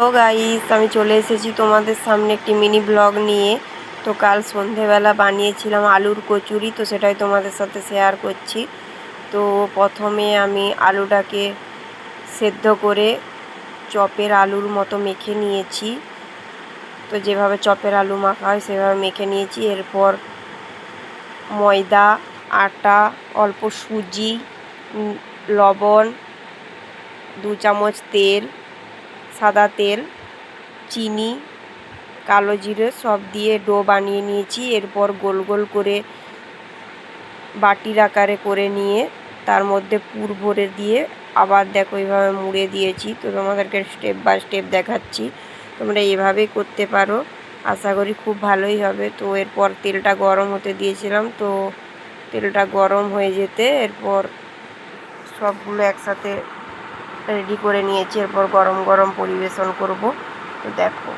তো গাইস, আমি চলে এসেছি তোমাদের সামনে একটি মিনি ব্লগ নিয়ে। তো কাল সন্ধেবেলা বানিয়েছিলাম আলুর কচুরি, তো সেটাই তোমাদের সাথে শেয়ার করছি। তো প্রথমে আমি আলুটাকে সেদ্ধ করে চপের আলুর মতো মেখে নিয়েছি। তো যেভাবে চপের আলু মাখা হয় সেভাবে মেখে নিয়েছি। এরপর ময়দা, আটা, অল্প সুজি, লবণ, 2 চামচ তেল, সাদা তেল, চিনি, কালো জিরে সব দিয়ে ডো বানিয়ে নিয়েছি। এরপর গোল গোল করে বাটির আকারে করে নিয়ে তার মধ্যে পুর ভরে দিয়ে আবার দেখো এইভাবে মুড়ে দিয়েছি। তো তোমাদেরকে স্টেপ বাই স্টেপ দেখাচ্ছি, তোমরা এইভাবেই করতে পারো, আশা করি খুব ভালোই হবে। তো এরপর তেলটা গরম হতে দিয়েছিলাম। তো তেলটা গরম হয়ে যেতে এরপর সবগুলো একসাথে রেডি করে নিয়েছি। এরপর গরম গরম পরিবেশন করব। তো দেখো।